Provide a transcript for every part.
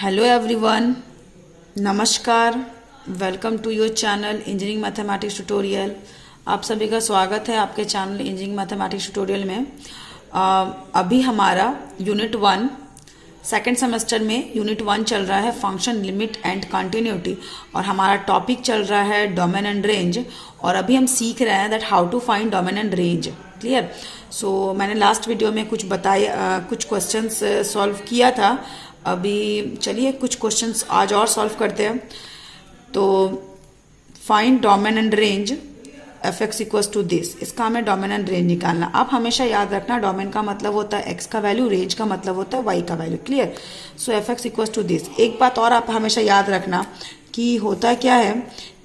Hello everyone, नमस्कार। Welcome to your channel engineering mathematics tutorial. आप सभी का स्वागत है आपके चैनल इंजीनियरिंग मैथमेटिक्स ट्यूटोरियल में। अभी हमारा यूनिट 1 सेकेंड सेमेस्टर में यूनिट 1 चल रहा है फंक्शन लिमिट एंड कंटिन्यूटी, और हमारा टॉपिक चल रहा है डोमेन एंड रेंज। और अभी हम सीख रहे हैं that how to find domain and range. Clear? So मैंने लास्ट वीडियो में कुछ बताया, कुछ क्वेश्चंस सॉल्व किया था। अभी चलिए कुछ क्वेश्चंस आज और सॉल्व करते हैं। तो find domain and range f x equals to this, इसका हमें डोमेन एंड रेंज निकालना। आप हमेशा याद रखना, डोमेन का मतलब होता है एक्स का वैल्यू, रेंज का मतलब होता है वाई का value. Clear? So f x equals to this. एक बात और आप हमेशा याद रखना कि होता क्या है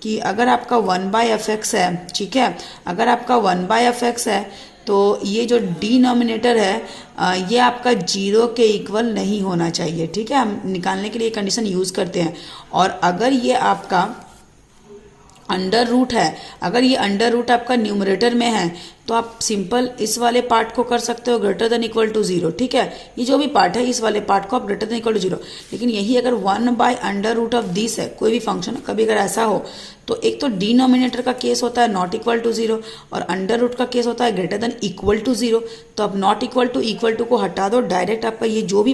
कि अगर आपका 1/fx है, ठीक है, अगर आपका 1/fx है तो ये जो डिनोमिनेटर है ये आपका 0 के इक्वल नहीं होना चाहिए। ठीक है, हम निकालने के लिए कंडीशन यूज करते हैं। और अगर ये आपका अंडर रूट है, अगर ये अंडर रूट आपका न्यूमरेटर में है तो आप सिंपल इस वाले पार्ट को कर सकते हो ग्रेटर देन इक्वल टू 0। ठीक है, ये जो भी पार्ट है इस वाले पार्ट को आप ग्रेटर देन इक्वल टू 0। लेकिन यही अगर 1/√ऑफ दिस है, कोई भी फंक्शन, कभी अगर ऐसा हो तो एक तो डिनोमिनेटर का केस होता है नॉट इक्वल टू 0 और अंडर रूट का केस होता है ग्रेटर देन इक्वल टू 0। तो अब नॉट इक्वल टू को हटा दो, डायरेक्ट आपका ये जो भी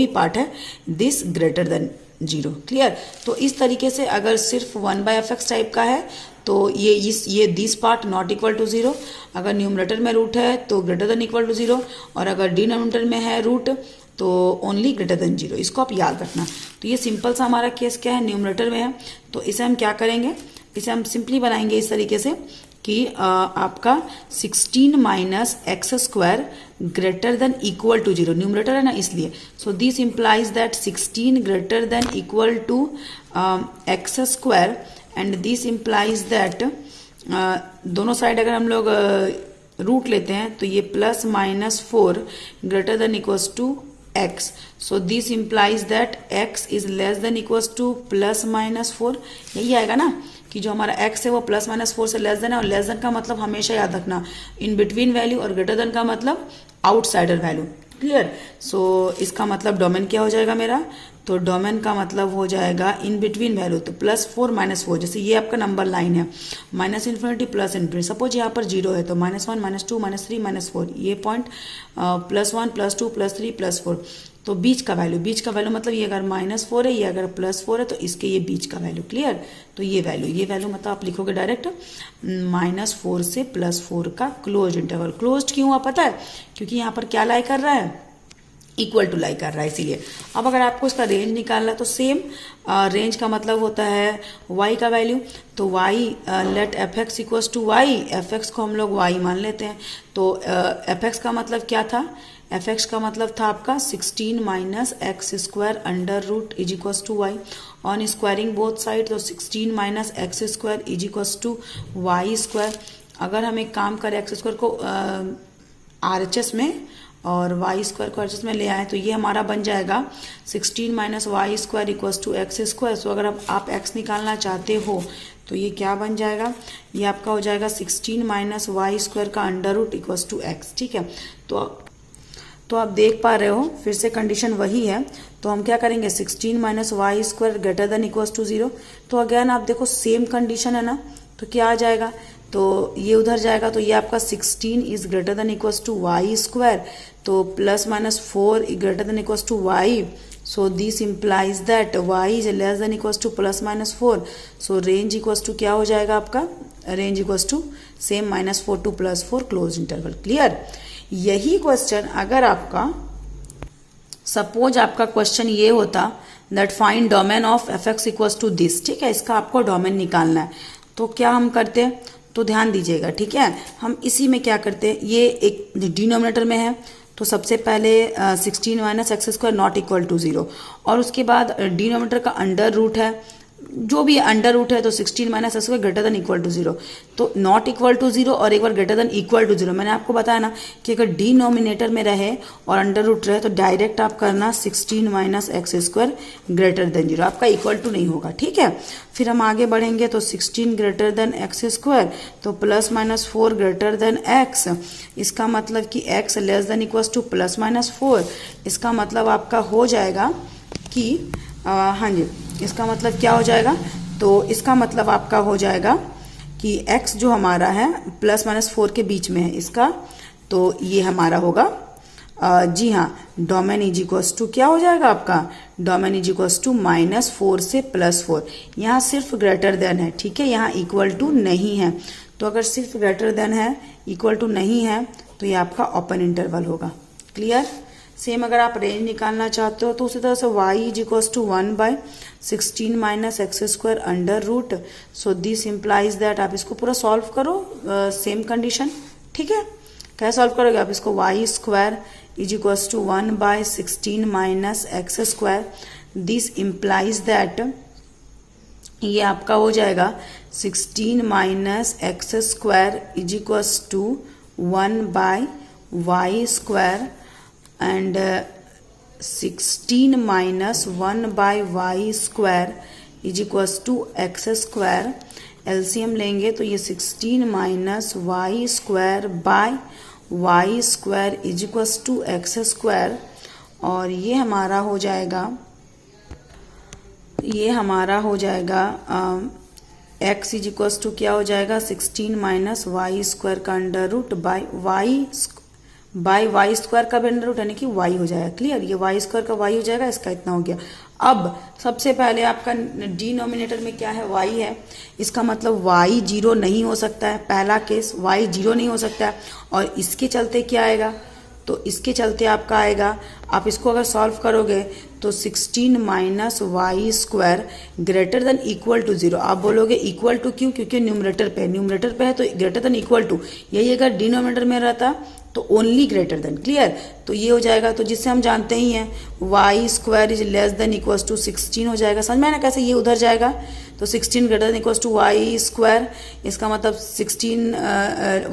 पार्ट है दिस ग्रेटर देन 0। क्लियर? तो इस तरीके से अगर सिर्फ 1/fx टाइप का है तो ये this part not equal to 0, अगर न्यूमरेटर में रूट है तो ग्रेटर देन इक्वल टू 0, और अगर डिनोमिनेटर में है रूट तो ओनली ग्रेटर देन 0। इसको आप याद रखना। तो ये सिंपल सा हमारा केस क्या है, न्यूमरेटर में है, तो इसे हम क्या करेंगे, इसे हम सिंपली बनाएंगे इस तरीके से कि आपका 16 minus x square greater than equal to 0, numerator है ना इसलिए। So this implies that 16 greater than equal to x square, and this implies that दोनों साइड अगर हम लोग रूट लेते हैं तो ये plus minus 4 greater than equals to x. So this implies that x is less than equals to plus minus 4. यही आएगा ना कि जो हमारा x है वो प्लस माइनस 4 से लेस देन है, और लेस देन का मतलब हमेशा याद रखना इन बिटवीन वैल्यू, और ग्रेटर देन का मतलब आउटसाइडर वैल्यू। क्लियर? सो इसका मतलब डोमेन क्या हो जाएगा मेरा, तो डोमेन का मतलब हो जाएगा इन बिटवीन वैल्यू, तो +4 -4, जैसे ये आपका नंबर लाइन है -∞ प्लस इन्फिनिटी। सपोज यहाँ पर 0 है तो -1 -2 -3 -4, ये पॉइंट +1 +2 +3 +4। तो बीच का वैल्यू मतलब ये अगर -4 है, ये अगर +4 है तो इसके ये बीच का वैल्यू। क्लियर? तो ये वैल्यू मतलब आप लिखोगे डायरेक्ट -4 से +4 का क्लोज इंटरवल। क्लोज क्यों हुआ पता है? क्योंकि यहाँ पर क्या लाई कर रहा है, इक्वल टू लाई कर रहा है, इसीलिए। अब अगर आपको इसका रेंज निकालना है तो सेम रेंज का मतलब होता है y का वैल्यू। तो y let f x equals to y, f x को हम लोग y मान लेते हैं। तो एफ एक्स का मतलब क्या था, एफ एक्स का मतलब था आपका 16 minus x square under root is equals to y. On squaring both side तो 16 minus x square is equals to Y square. अगर हम एक काम करें एक्स स्क्वायर को RHS में और वाई स्क्वायर को RHS में ले आए तो ये हमारा बन जाएगा 16 minus Y square equals to x square. So अगर आप एक्स निकालना चाहते हो तो ये क्या बन जाएगा, ये आपका हो जाएगा 16 माइनस वाई स्क्वायर का under root equals to x. ठीक है, तो आप देख पा रहे हो फिर से कंडीशन वही है। तो हम क्या करेंगे, 16 minus Y square greater than equals to 0। तो अगेन आप देखो सेम कंडीशन है ना, तो क्या आ जाएगा, तो ये उधर जाएगा तो ये आपका 16 is greater than equals to Y square, तो plus minus 4 greater than equals to Y. So this implies that Y is less than equals to plus minus 4। So range equals to क्या हो जाएगा आपका, range equals to same -4 to +4 close interval. Clear? यही question अगर आपका suppose आपका question ये होता that find domain of F x equals to this, ठीक है, इसका आपको डोमेन निकालना है, तो क्या हम करते हैं, तो ध्यान दीजिएगा। ठीक है, हम इसी में क्या करते हैं, ये एक डिनोमिनेटर में है तो सबसे पहले 16 minus x square not equal to 0, और उसके बाद डिनोमिनेटर का अंडर रूट है, जो भी अंडर रूट है तो 16 minus x square greater than equal to 0, तो नॉट इक्वल टू 0 और एक बार ग्रेटर देन इक्वल टू 0। मैंने आपको बताया ना कि अगर डिनोमिनेटर में रहे और अंडर रूट रहे तो डायरेक्ट आप करना 16 minus x square greater then 0, आपका इक्वल टू नहीं होगा। ठीक है, फिर हम आगे बढ़ेंगे तो 16 ग्रेटर देन एक्स स्क्वायर, तो plus minus 4 greater then x, इसका मतलब कि x less than equal to plus minus 4, इसका मतलब आपका हो जाएगा कि हाँ जी, इसका मतलब क्या हो जाएगा, तो इसका मतलब आपका हो जाएगा कि x जो हमारा है +-4 के बीच में है इसका, तो ये हमारा होगा जी हाँ, डोमेन इज इक्वल्स टू क्या हो जाएगा आपका, डोमेन इज इक्वल्स टू -4 से +4। यहाँ सिर्फ ग्रेटर देन है, ठीक है, यहाँ इक्वल टू नहीं है। तो अगर सिर्फ ग्रेटर देन है, इक्वल टू नहीं है, तो ये आपका ओपन इंटरवल होगा। क्लियर। सेम अगर आप रेंज निकालना चाहते हो तो उसी तरह से y is equals to 1/16 - x² under root. So this implies that, आप इसको पूरा सॉल्व करो, सेम कंडीशन, ठीक है। कैसे सॉल्व करोगे आप इसको, y² is equals to 1/16 - x²। This implies that ये आपका हो जाएगा 16 - x² is equals to 1/y² and 16 - 1/y² is equals to x²। LCM लेंगे तो ये 16 - y² is equals to x², और ये हमारा हो जाएगा x इज इक्वल्स टू क्या हो जाएगा, 16 - y² का अंडर रूट बाय y² का भी अंडर रूट, यानी कि y हो जाएगा। क्लियर, ये y² का y हो जाएगा, इसका इतना हो गया। अब सबसे पहले आपका डिनोमिनेटर में क्या है, y है, इसका मतलब y 0 नहीं हो सकता है, पहला केस y 0 नहीं हो सकता है। और इसके चलते क्या आएगा, तो इसके चलते आपका आएगा, आप इसको अगर सॉल्व करोगे तो 16 - y² greater than equal to 0। आप बोलोगे इक्वल टू क्यों, क्योंकि न्यूमरेटर पे है तो ग्रेटर देन इक्वल टू, यही अगर डिनोमिनेटर में रहता तो ओनली ग्रेटर देन। क्लियर, तो ये हो जाएगा, तो जिससे हम जानते ही हैं y² is less than equals to 16 हो जाएगा। समझ में आया ना कैसे, ये उधर जाएगा तो 16 greater than equals to y², इसका मतलब 16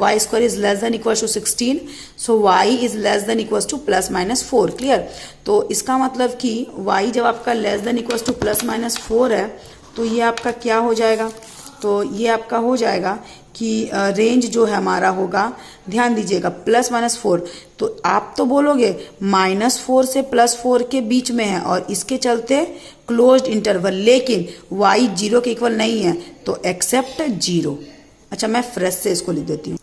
y² is less than equals to 16, so y is less than equals to +-4। Clear, तो इसका मतलब कि y जब आपका लेस देन इक्वल्स टू +-4 है तो ये आपका क्या हो जाएगा, तो ये आपका हो जाएगा कि रेंज जो है हमारा होगा, ध्यान दीजिएगा, +-4, तो आप तो बोलोगे -4 से +4 के बीच में है और इसके चलते क्लोज्ड इंटरवल, लेकिन y 0 के इक्वल नहीं है तो एक्सेप्ट 0। अच्छा, मैं फ्रेश से इसको लिख देती हूँ।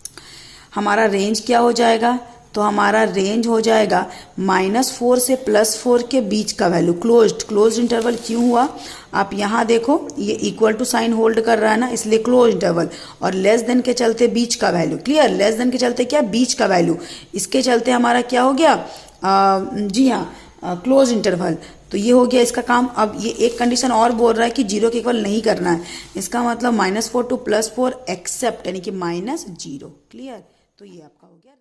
हमारा रेंज क्या हो जाएगा, तो हमारा रेंज हो जाएगा -4 से +4 के बीच का वैल्यू, क्लोज्ड इंटरवल क्यों हुआ, आप यहाँ देखो ये इक्वल टू साइन होल्ड कर रहा है ना, इसलिए क्लोज इंटरवल, और लेस देन के चलते बीच का वैल्यू। क्लियर, लेस देन के चलते क्या, बीच का वैल्यू, इसके चलते हमारा क्या हो गया, जी हाँ, क्लोज इंटरवल। तो ये हो गया इसका काम। अब ये एक कंडीशन और बोल रहा है कि 0 के इक्वल नहीं करना है, इसका मतलब -4 to +4 एक्सेप्ट, यानी कि -0। क्लियर, तो ये आपका हो गया।